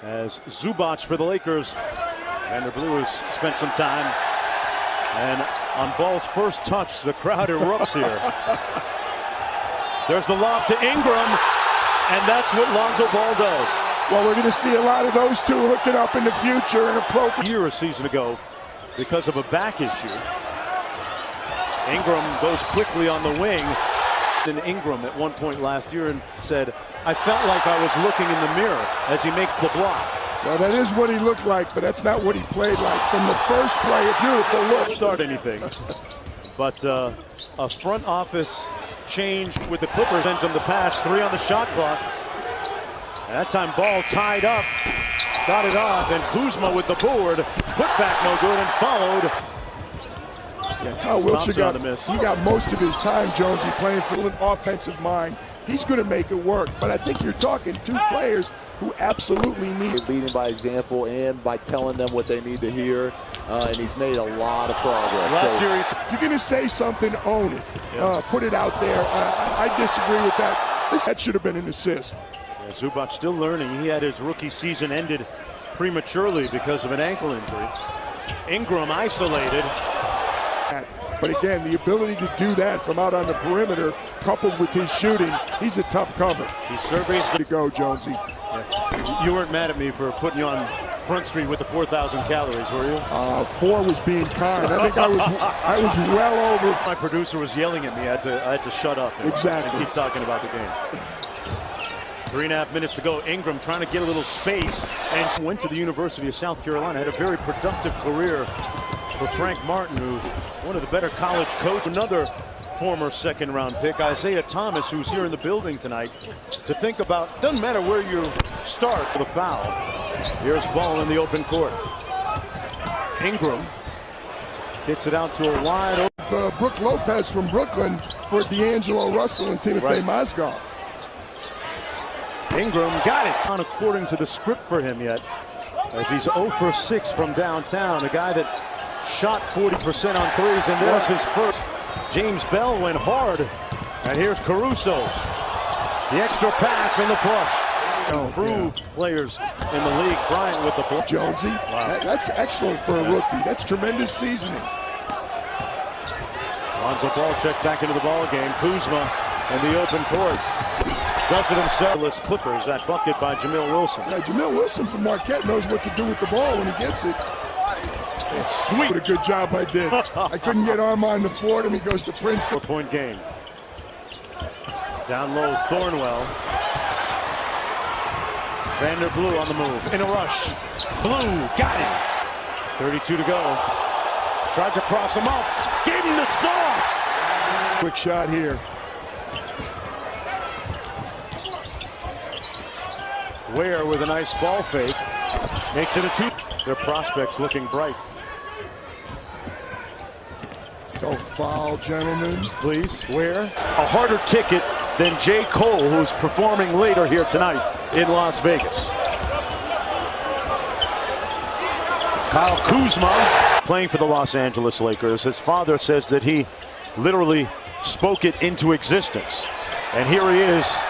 as Zubac for the Lakers. Vanderbilt has spent some time. And on ball's first touch, the crowd erupts here. There's the lob to Ingram, and that's what Lonzo Ball does. Well, we're going to see a lot of those two looking up in the future and appropriate. A year, a season ago, because of a back issue. Ingram goes quickly on the wing. And Ingram at one point last year and said, I felt like I was looking in the mirror as he makes the block. Well, that is what he looked like, but that's not what he played like. From the first play, a beautiful look. Start anything. But a front office change with the Clippers sends him the pass. 3 on the shot clock. And that time Ball tied up, got it off, and Kuzma with the board. Put back no good and followed. Yeah, Kyle Wiltshire got most of his time, Jonesy, playing for an offensive mind. He's going to make it work, but I think you're talking two players who absolutely need leading by example and by telling them what they need to hear, and he's made a lot of progress. Last year, you're going to say something, own it, put it out there. I disagree with that. That should have been an assist. Yeah, Zubac still learning. He had his rookie season ended prematurely because of an ankle injury. Ingram isolated. But again, the ability to do that from out on the perimeter, coupled with his shooting, he's a tough cover. He surveys to go, Jonesy. Yeah. You weren't mad at me for putting you on Front Street with the 4,000 calories, were you? 4 was being kind. I think I was well over. My producer was yelling at me. I had to shut up and keep talking about the game. 3.5 minutes to go. Ingram trying to get a little space and went to the University of South Carolina. Had a very productive career for Frank Martin, who's one of the better college coaches. Another former second-round pick, Isaiah Thomas, who's here in the building tonight. To think about, doesn't matter where you start for the foul. Here's Ball in the open court. Ingram kicks it out to a wide open. Brook Lopez from Brooklyn for D'Angelo Russell and Timofey Mozgov. Ingram got it. Not according to the script for him yet, as he's 0 for 6 from downtown. A guy that shot 40% on threes, and there's his first. James Bell went hard, and here's Caruso. The extra pass and the flush. Improved players in the league. Bryant with the ball. Jonesy, that's excellent for a rookie. That's tremendous seasoning. Lonzo Ball checked back into the ball game. Kuzma in the open court. Does it himself. Clippers, that bucket by Jamil Wilson. Yeah, Jamil Wilson from Marquette knows what to do with the ball when he gets it. Sweet. What a good job I did. I couldn't get Armand to Ford, and he goes to Princeton. 4-point game. Down low, Thornwell. Vanderbilt on the move. In a rush. Blue got him. 32 to go. Tried to cross him up. Gave him the sauce. Quick shot here. Ware with a nice ball fake. Makes it a 2. Their prospects looking bright. Don't foul, gentlemen. Please. Ware. A harder ticket than J. Cole, who's performing later here tonight in Las Vegas. Kyle Kuzma playing for the Los Angeles Lakers. His father says that he literally spoke it into existence. And here he is,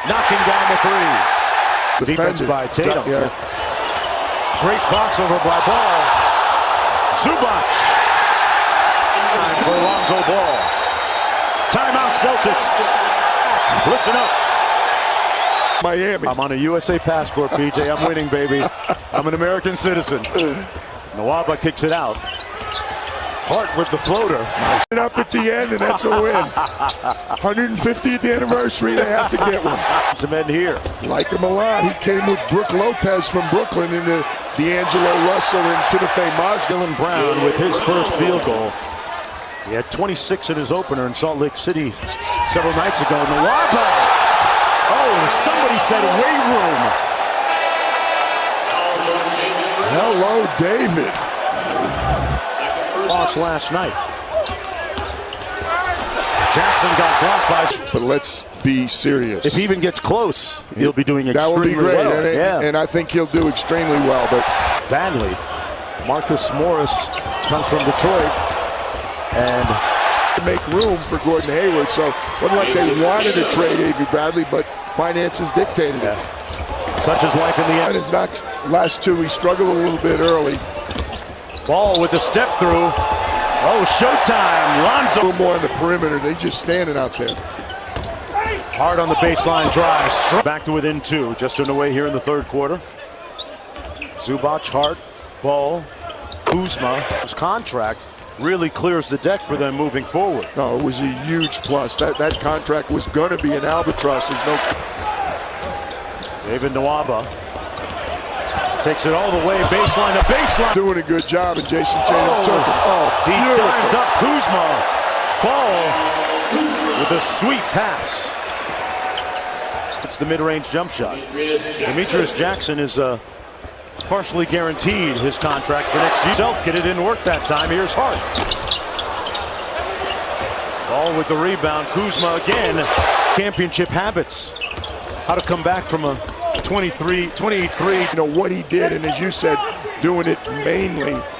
knocking down the 3. Defense by Tatum. Great crossover by Ball. Zubac. For Lonzo Ball. Timeout Celtics. Listen up. Miami. I'm on a USA passport, PJ. I'm winning, baby. I'm an American citizen. Nwaba kicks it out. Hart with the floater. Up at the end, and that's a win. 150th anniversary, they have to get one. Some end here. Like him a lot. He came with Brook Lopez from Brooklyn into D'Angelo Russell and Timofey Mozgov. Dylan Brown with his first field goal. He had 26 in his opener in Salt Lake City several nights ago. Nwaba. Oh, somebody said weight room. Hello, David. Lost last night. Jackson got blocked by. But let's be serious. If he even gets close, he'll be doing extremely well. That will be great, well. and I think he'll do extremely well. But badly. Marcus Morris comes from Detroit, and make room for Gordon Hayward. So it wasn't like they wanted to trade Avery Bradley, but finances dictated it. Such is life in the end. His last two, he struggled a little bit early. Ball with the step through. Oh, showtime. Lonzo. A little more on the perimeter. They just standing out there. Hard on the baseline drive. Back to within 2. Just away here in the third quarter. Zubac, Hart, Ball, Kuzma. His contract really clears the deck for them moving forward. No, it was a huge plus. That contract was going to be an albatross. There's no. David Nwaba takes it all the way, baseline to baseline. Doing a good job, and Jason Tatum took it. Oh, he dived up Kuzma. Ball with a sweet pass. It's the mid-range jump shot. Demetrius Jackson is partially guaranteed his contract for next year. Self-kid, it didn't work that time. Here's Hart. Ball with the rebound. Kuzma again. Championship habits. How to come back from a 23. You know what he did, and as you said, doing it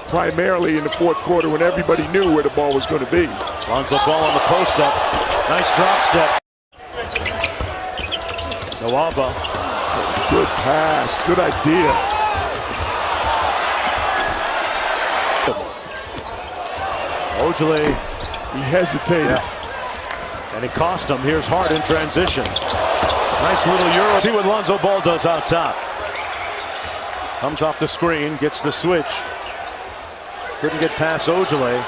primarily in the fourth quarter when everybody knew where the ball was going to be. Lonzo Ball on the post-up. Nice drop step. Nwaba. Good pass. Good idea. Ojale. He hesitated. Yeah. And it cost him. Here's Hart in transition. Nice little euro. See what Lonzo Ball does out top. Comes off the screen, gets the switch. Couldn't get past Ojale.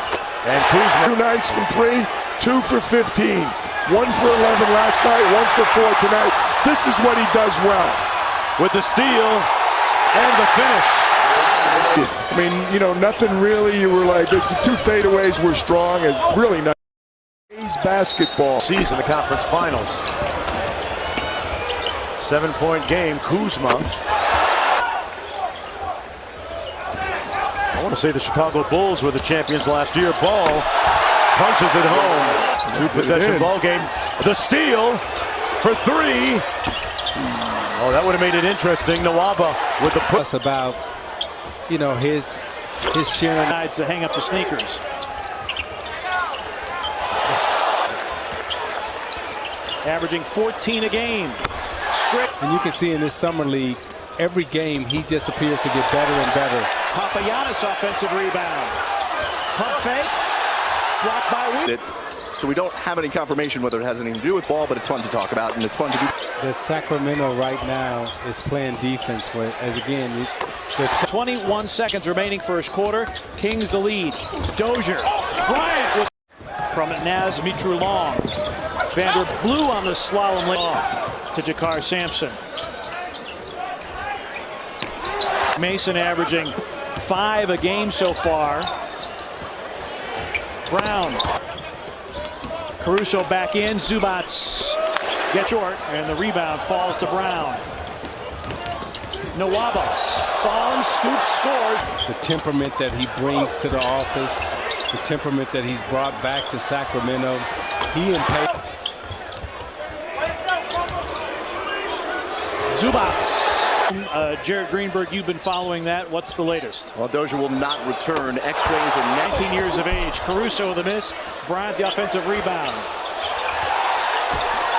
And Kuzma. 2 nights from 3, 2 for 15. 1 for 11 last night, 1 for 4 tonight. This is what he does well. With the steal and the finish. I mean, you know, nothing really. You were like, the 2 fadeaways were strong and really nice. Basketball. Season, the conference finals. 7-point game. Kuzma. I want to say the Chicago Bulls were the champions last year. Ball punches it home. 2-possession ball game. The steal for 3. Oh, that would have made it interesting. Nwaba with the push. About, you know, his share nights to hang up the sneakers. Averaging 14 a game. And you can see in this summer league, every game he just appears to get better and better. Papagiannis offensive rebound. Pump fake. Blocked by Weed. So we don't have any confirmation whether it has anything to do with ball, but it's fun to talk about, and it's fun to do. The Sacramento right now is playing defense, where, as again, 21 seconds remaining first quarter. Kings the lead. Dozier. Bryant from Naz Mitrou-Long. Vander Blue on the slalom lane off to Jakar Sampson. Mason averaging 5 a game so far. Brown. Caruso back in. Zubac gets short, and the rebound falls to Brown. Nwaba. Stalin scoops, scores. The temperament that he brings to the office, the temperament that he's brought back to Sacramento. He and Payton. Zubac. Jared Greenberg, you've been following that. What's the latest? Well, Dozier will not return. X-rays are 19 years of age. Caruso with a miss. Bryant the offensive rebound.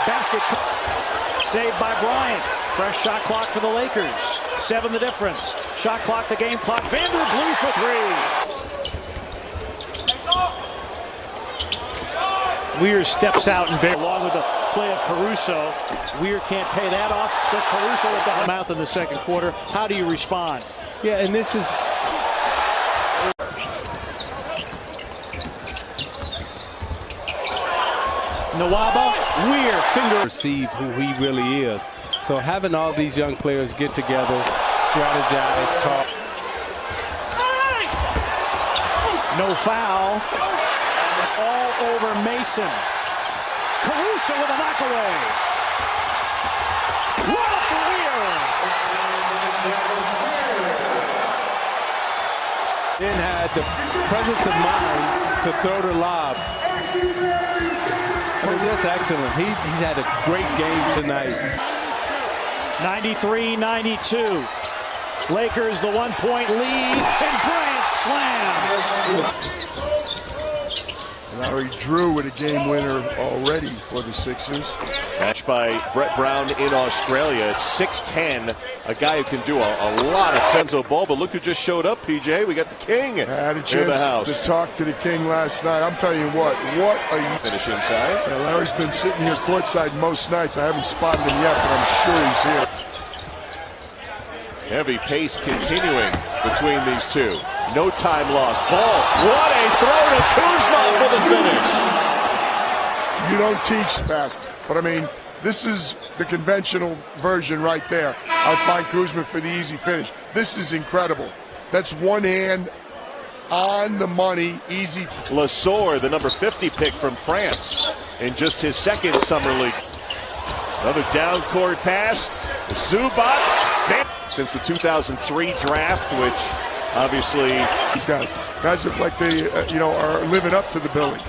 Basket saved by Bryant. Fresh shot clock for the Lakers. 7 the difference. Shot clock, the game clock. Vander Blue for 3. Weir steps out and along with the play of Caruso. Weir can't pay that off, but Caruso with the mouth in the second quarter. How do you respond? Yeah, and this is Nwaba, Weir, finger. perceive who he really is. So having all these young players get together, strategize, talk. No foul. All over Mason. Caruso with a knockaway. What a career! Then had the presence of mind to throw the lob. I mean, just excellent. He's had a great game tonight. 93-92. Lakers the 1-point lead, and Bryant slams. Larry Drew with a game winner already for the Sixers. Matched by Brett Brown in Australia. It's 6'10", a guy who can do a lot of LONZO ball. But look who just showed up, PJ. We got the King I had a in the chance house. to talk to the King last night. I'm telling you what a Finish inside. Yeah, Larry's been sitting here courtside most nights. I haven't spotted him yet, but I'm sure he's here. Heavy pace continuing between these two. No time lost. Ball. What a throw to Kuzma for the finish. You don't teach fast, but I mean, this is the conventional version right there. I find Kuzma for the easy finish. This is incredible. That's one hand on the money, easy. LeSoeur, the number 50 pick from France, in just his second summer league. Another down court pass. Zubats. Since the 2003 draft, which obviously these guys look like they are living up to the billing.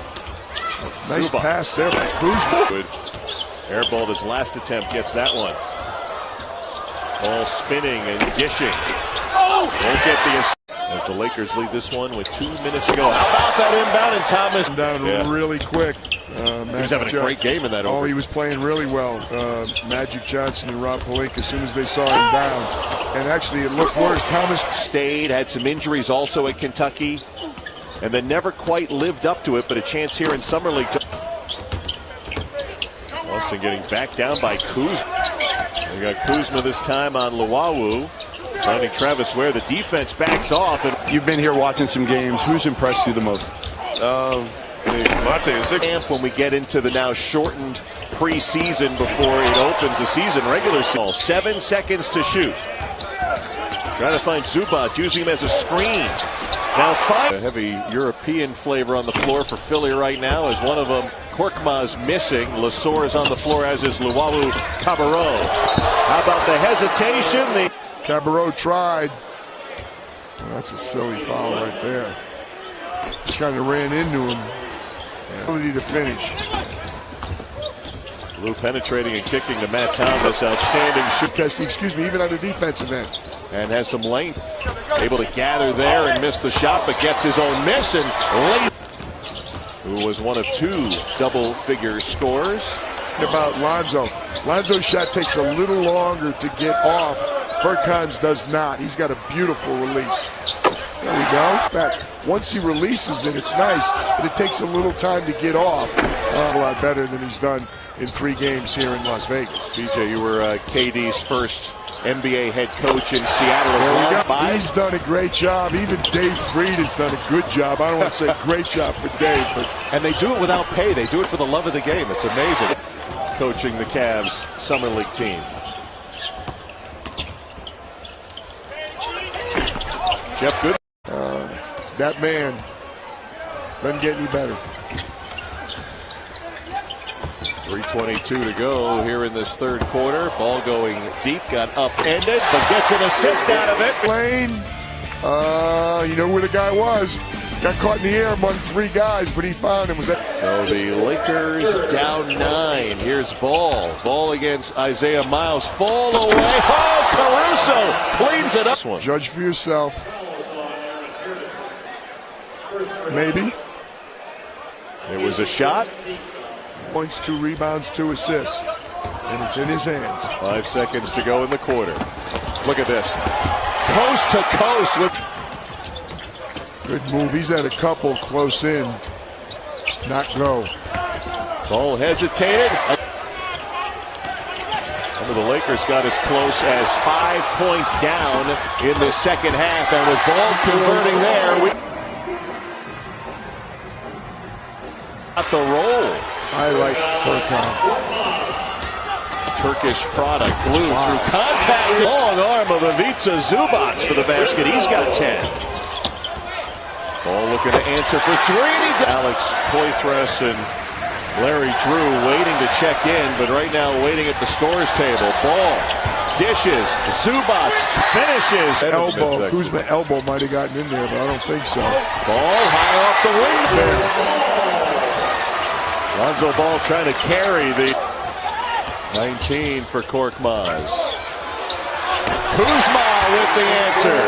Nice Zubats. pass there by Kuzma. Good. Airball, his last attempt, gets that one. Ball spinning and dishing. Won't get the as the Lakers lead this one with 2 minutes to go. How about that inbound, and Thomas down really quick. He was having a great game in that over. Oh, he was playing really well. Magic Johnson and Rob Pelinka, as soon as they saw him down. And actually, it looked worse. Thomas stayed, had some injuries also at Kentucky, and then never quite lived up to it, but a chance here in Summer League. Boston getting back down by Kuzma. We got Kuzma this time on Luwawu. Finding Travis Ware. The defense backs off. And you've been here watching some games. Who's impressed you the most? Camp when we get into the now shortened preseason before it opens the season. Regular season. 7 seconds to shoot. Trying to find Zubac, using him as a screen. Now a heavy European flavor on the floor for Philly right now, as one of them, Korkmaz, missing. LeSoeur is on the floor, as is Luwawu Cabarrot. How about the hesitation? Cabarrot tried. Well, that's a silly foul right there. Just kind of ran into him. Ability to finish. Blue penetrating and kicking to Matt Thomas. Outstanding shoot. Excuse me, even on the defensive end. And has some length. Able to gather there and miss the shot, but gets his own miss. And late. Who was one of 2 double-figure scorers. About Lonzo. Lonzo's shot takes a little longer to get off. Furkan's does not. He's got a beautiful release. There we go. Once he releases it, it's nice, but it takes a little time to get off. A lot better than he's done in 3 games here in Las Vegas. BJ, you were KD's first NBA head coach in Seattle. He's done a great job. Even Dave Freed has done a good job. I don't want to say great job for Dave, but and they do it without pay. They do it for the love of the game. It's amazing. Coaching the Cavs Summer League team. Jeff Good. That man doesn't get any better. 3:22 to go here in this third quarter. Ball going deep, got upended, but gets an assist out of it. Lane, you know where the guy was. Got caught in the air among 3 guys, but he found him. So the Lakers down 9. Here's Ball. Ball against Isaiah Miles. Fall away. Oh, Caruso cleans it up. Judge for yourself. Maybe. It was a shot. Points, 2 rebounds, 2 assists. And it's in his hands. 5 seconds to go in the quarter. Look at this. Coast to coast with... Good move. He's had a couple close in. Not go. Ball hesitated. One of the Lakers got as close as 5 points down in the second half. And with Ball converting there... Got the roll. I like Furkan. Turkish product, glue through contact. Long arm of Ivica Zubac for the basket. He's got 10. Ball looking to answer for 3. Alex Poitras and Larry Drew waiting to check in, but right now waiting at the scorer's table. Ball dishes. Zubac finishes. Elbow. Kuzma elbow might have gotten in there, but I don't think so. Ball high off the wing. Lonzo Ball trying to carry the 19 for Korkmaz. Kuzma with the answer.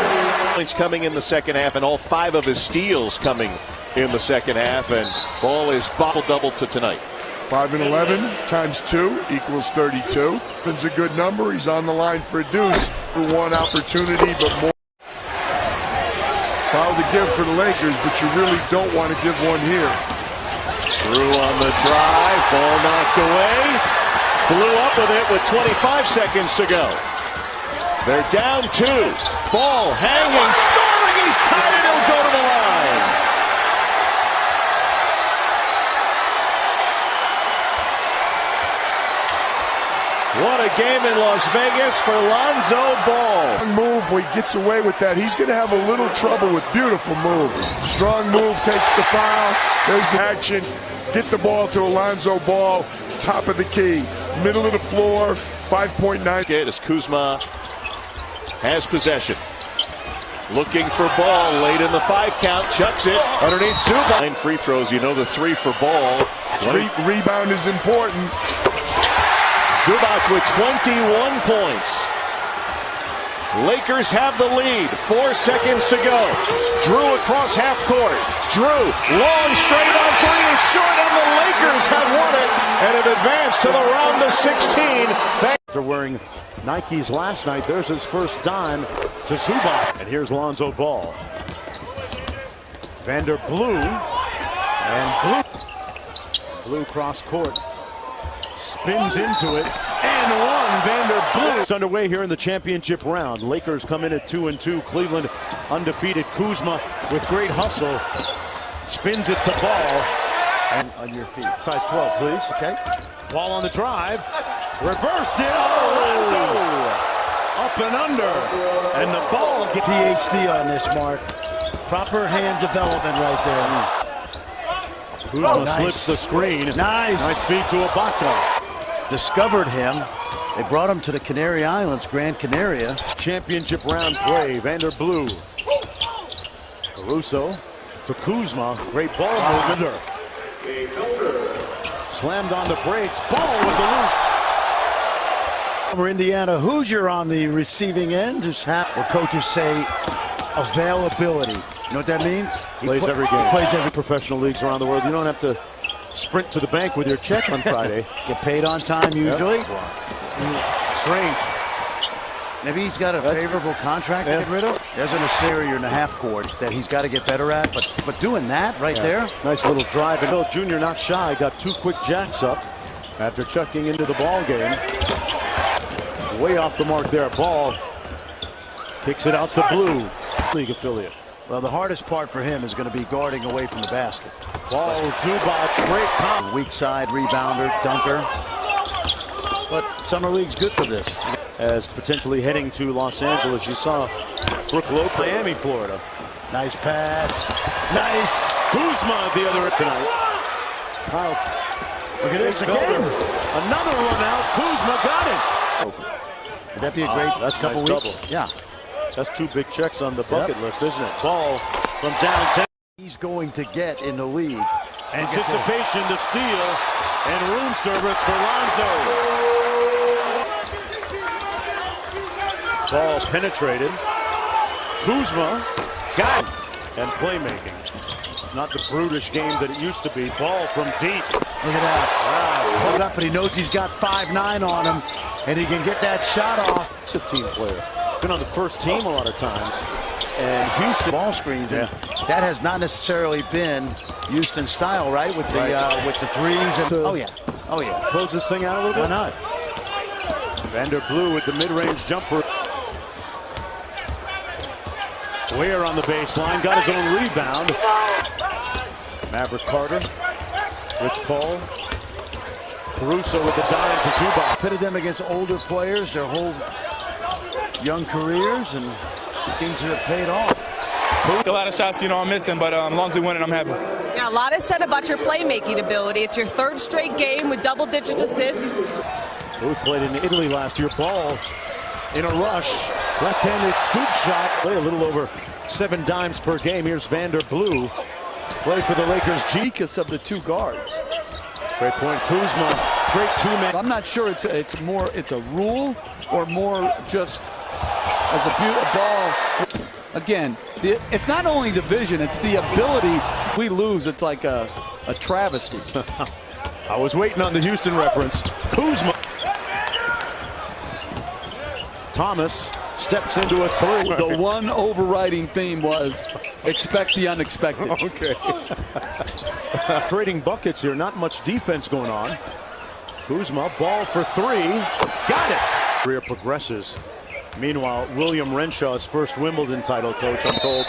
Points coming in the second half, and all 5 of his steals coming in the second half, and Ball is double to tonight. 5 and 11 times 2 equals 32. It's a good number. He's on the line for a deuce for one opportunity, but more. Foul to give for the Lakers, but you really don't want to give one here. Drew on the drive, Ball knocked away. Blew up with it with 25 seconds to go. They're down 2. Ball hanging, scoring. He's tied it. He'll go to the line. What a game in Las Vegas for Lonzo Ball. Strong move, when he gets away with that, he's going to have a little trouble with beautiful move. Strong move, takes the foul. There's the action. Get the ball to Alonzo Ball, top of the key, middle of the floor, 5.9. As Kuzma has possession. Looking for Ball late in the 5 count. Chucks it underneath Zubac. 9 free throws. You know the 3 for Ball. Rebound is important. Zubac with 21 points. Lakers have the lead. 4 seconds to go. Drew across half court. Drew, long straight on 3 is short, and the Lakers have won it and have advanced to the round of 16. They're wearing Nikes last night. There's his first dime to Zubac. And here's Lonzo Ball. Vander Blue. And Blue cross court. Spins into it. And one. Vander Blue. It's underway here in the championship round. Lakers come in at 2-2. Cleveland undefeated. Kuzma with great hustle. Spins it to Ball. And on your feet. Size 12, please. Okay. Ball on the drive. Reversed it. Oh, Lonzo. Up and under. And the ball. PhD on this, Mark. Proper hand development right there. Kuzma slips the screen. Nice feed to Ibaka. Discovered him. They brought him to the Canary Islands, Gran Canaria. Championship round play. Vander Blue. Caruso to Kuzma. Great ball movement. Slammed on the brakes. Ball with the loop. Over Indiana Hoosier on the receiving end. Just what coaches say, availability. You know what that means? He plays every game. Plays every professional leagues around the world. You don't have to sprint to the bank with your check on Friday. Get paid on time usually. Strange. Maybe he's got a favorable contract to get rid of. There's an exterior and a half court that he's got to get better at. But doing that right there. Nice little drive. And Bill Jr. not shy. Got 2 quick jacks up after chucking into the ball game. Way off the mark there. Ball kicks it out to Blue. League affiliate. Well, the hardest part for him is going to be guarding away from the basket. Ball, Zubac, great comp. Weak side rebounder, dunker. But Summer League's good for this. As potentially heading to Los Angeles, you saw Brook Lopez, Miami, Florida. Nice pass. Nice. Kuzma the other tonight. Look at this again. Another run out. Kuzma got it. Would that be a great couple nice weeks? Double. Yeah. That's 2 big checks on the bucket list, isn't it? Ball from downtown. He's going to get in the league. Anticipation to steal and room service for Lonzo. Ball penetrated. Kuzma got it. And playmaking. It's not the brutish game that it used to be. Ball from deep. Look at that. Wow. Put up, but he knows he's got 5'9" on him, and he can get that shot off. It's a team player. Been on the first team a lot of times. And Houston ball screens, and that has not necessarily been Houston style, right? With the threes and oh yeah. Close this thing out a little bit. Why not? Vander Blue with the mid-range jumper. Ware on the baseline, got his own rebound. Maverick Carter, Rich Paul, Caruso with the dime to Zubac. Pitted them against older players their whole young careers, and seems to have paid off. A lot of shots, I'm missing, but as long as we win it, I'm happy. Yeah, a lot is said about your playmaking ability. It's your 3rd straight game with double-digit assists. Both played in Italy last year. Ball in a rush. Left-handed scoop shot. Play a little over 7 dimes per game. Here's Vander Blue. Play for the Lakers. Cheapest of the 2 guards. Great point. Kuzma. Great 2-man. I'm not sure it's a rule or more just That's a beautiful ball. Again, it's not only the vision, it's the ability. We lose, it's like a travesty. I was waiting on the Houston reference. Kuzma. Thomas steps into a three. The one overriding theme was expect the unexpected. Okay. Trading buckets here, not much defense going on. Kuzma, ball for three. Got it. Career progresses. Meanwhile, William Renshaw's first Wimbledon title, coach, I'm told.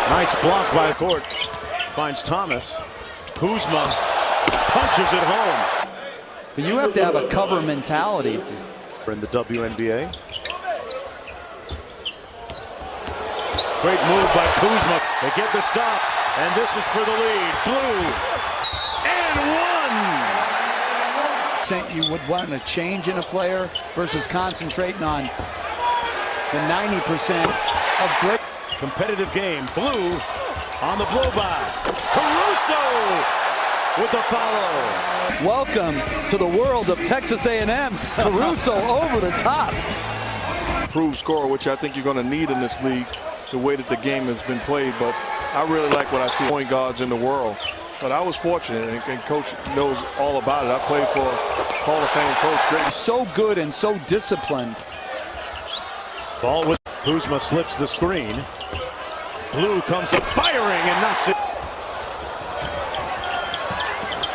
Nice block by the court. Finds Thomas. Kuzma punches it home. But you have to have a cover mentality. In the WNBA. Great move by Kuzma. They get the stop, and this is for the lead. Blue and one. You would want to change in a player versus concentrating on the 90% of great. Competitive game. Blue on the blow by. Caruso with the follow. Welcome to the world of Texas A&M. Caruso over the top. Improved scorer, which I think you're going to need in this league, the way that the game has been played. But I really like what I see point guards in the world. But I was fortunate, and Coach knows all about it. I played for Hall of Fame coach. Great. So good and so disciplined. Ball with Kuzma slips the screen. Blue comes up firing and knocks it.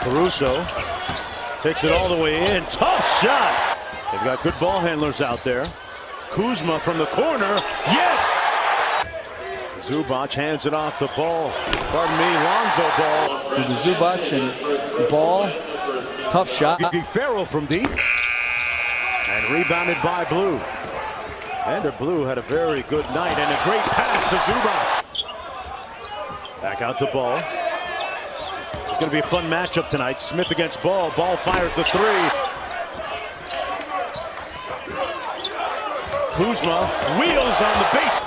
Caruso takes it all the way in. Tough shot. They've got good ball handlers out there. Kuzma from the corner. Yes! Zubac hands it off the ball. Pardon me, Lonzo ball. The Zubac and ball. Tough shot. Farrell from deep. And rebounded by Blue. And Blue had a very good night and a great pass to Zubac. Back out to Ball. It's going to be a fun matchup tonight. Smith against Ball. Ball fires the three. Kuzma wheels on the base.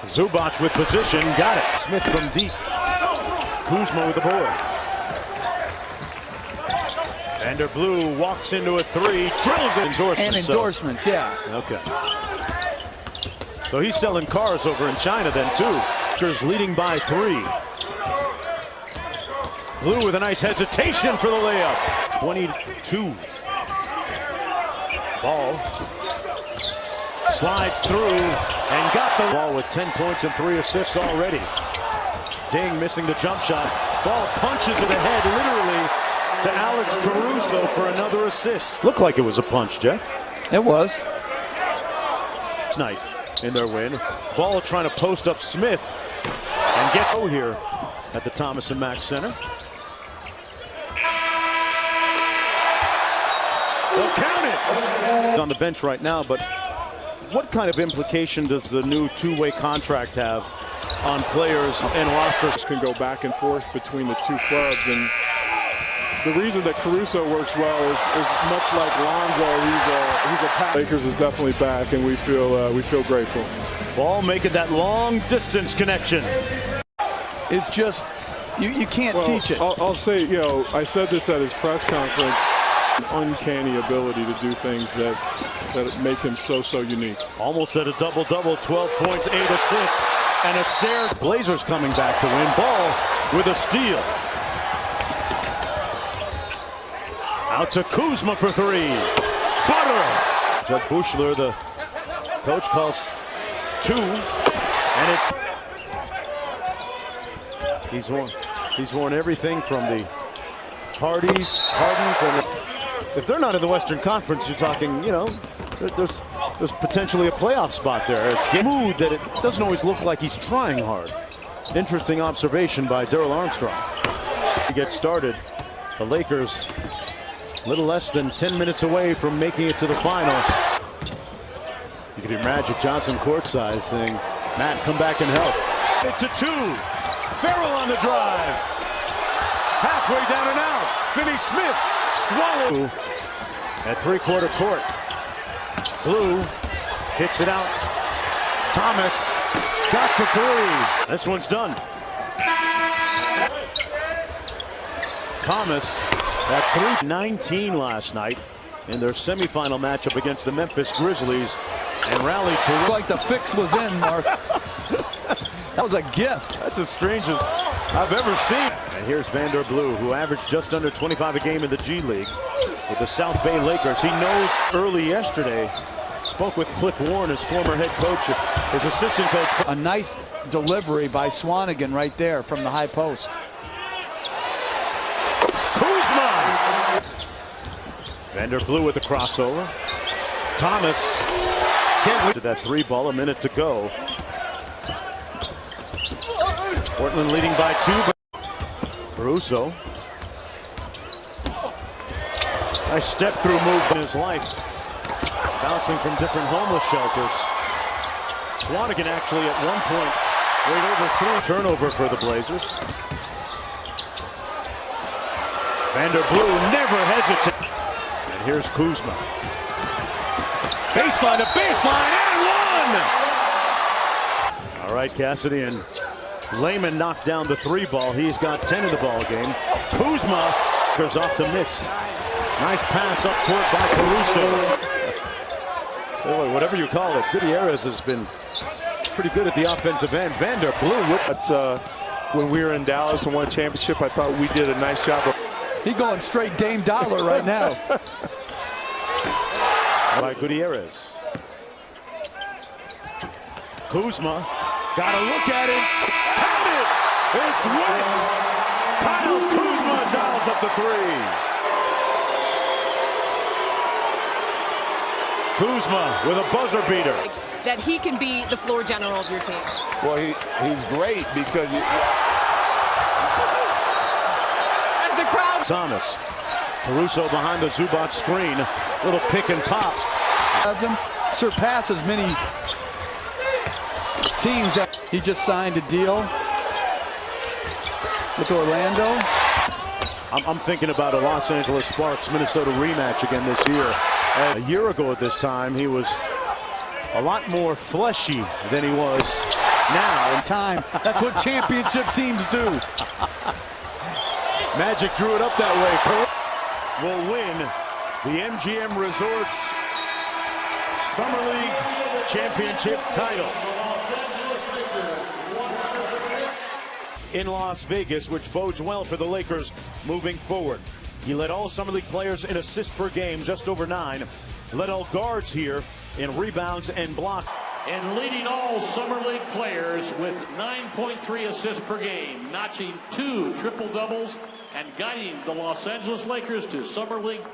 Zubac with position. Got it. Smith from deep. Kuzma with the board. Vander Blue walks into a three. Drills it. And endorsements, yeah. Okay. So he's selling cars over in China then, too. Lakers leading by 3. Blue with a nice hesitation for the layup. 22. Ball slides through and got the ball with 10 points and 3 assists already. Ding missing the jump shot. Ball punches it ahead literally to Alex Caruso for another assist. Looked like it was a punch, Jeff. It was. Tonight in their win. Ball trying to post up Smith and gets here at the Thomas and Mack Center. They'll count it. On the bench right now, but what kind of implication does the new two-way contract have on players and rosters? Can go back and forth between the two clubs, and the reason that Caruso works well is much like Lonzo. He's a pass. Lakers is definitely back, and we feel grateful. Ball making that long distance connection. It's just you can't teach it. I'll say, I said this at his press conference. Uncanny ability to do things that make him so unique. Almost at a double-double, 12 points, 8 assists, and a stare. Blazers coming back to win. Ball with a steal. Out to Kuzma for 3. Butter. Jud Buechler, the coach, calls 2, and it's he's worn everything from the Hardens, and if they're not in the Western Conference, you're talking, there's potentially a playoff spot there. It's mood that it doesn't always look like he's trying hard. Interesting observation by Daryl Armstrong. To get started, the Lakers a little less than 10 minutes away from making it to the final. You can hear Magic Johnson courtside saying, Matt, come back and help. It to 2. Farrell on the drive. Halfway down and out. Finney Smith swallowed at three-quarter court. Blue hits it out. Thomas got the 3. This one's done. Thomas At 3-19 last night in their semifinal matchup against the Memphis Grizzlies, and rallied to like the fix was in, Mark. That was a gift. That's the strangest I've ever seen. And here's Vander Blue, who averaged just under 25 a game in the G League with the South Bay Lakers. He knows early yesterday, spoke with Cliff Warren, his former head coach, his assistant coach. A nice delivery by Swanigan right there from the high post. Kuzma! Vander Blue with the crossover. Thomas can't win to that three ball, a minute to go. Portland leading by 2, but Caruso. Nice step through move in his life. Bouncing from different homeless shelters. Swanigan actually at one point right over 3. Turnover for the Blazers. Vander Blue never hesitates. And here's Kuzma. Baseline to baseline and 1! All right, Cassidy, and Layman knocked down the 3 ball. He's got 10 in the ball game. Kuzma goes off the miss. Nice pass up court by Caruso. Boy, whatever you call it, Gutierrez has been pretty good at the offensive end. Vander Blue with when we were in Dallas and won a championship, I thought we did a nice job of. He going straight Dame Dollar right now. By Gutierrez. Kuzma got a look at it. Count it! It's wet! Kyle Kuzma dials up the 3. Kuzma with a buzzer beater. That he can be the floor general of your team. Well, he's great because as the crowd. Thomas. Caruso behind the Zubac screen. Little pick and pop. Surpasses many teams. He just signed a deal with Orlando. I'm thinking about a Los Angeles Sparks Minnesota rematch again this year. A year ago at this time, he was a lot more fleshy than he was now. In time, that's what championship teams do. Magic drew it up that way. Will win the MGM Resorts Summer League Championship title in Las Vegas, which bodes well for the Lakers moving forward. He led all Summer League players in assists per game, just over 9. Led all guards here in rebounds and blocks. And leading all Summer League players with 9.3 assists per game, notching 2 triple-doubles and guiding the Los Angeles Lakers to Summer League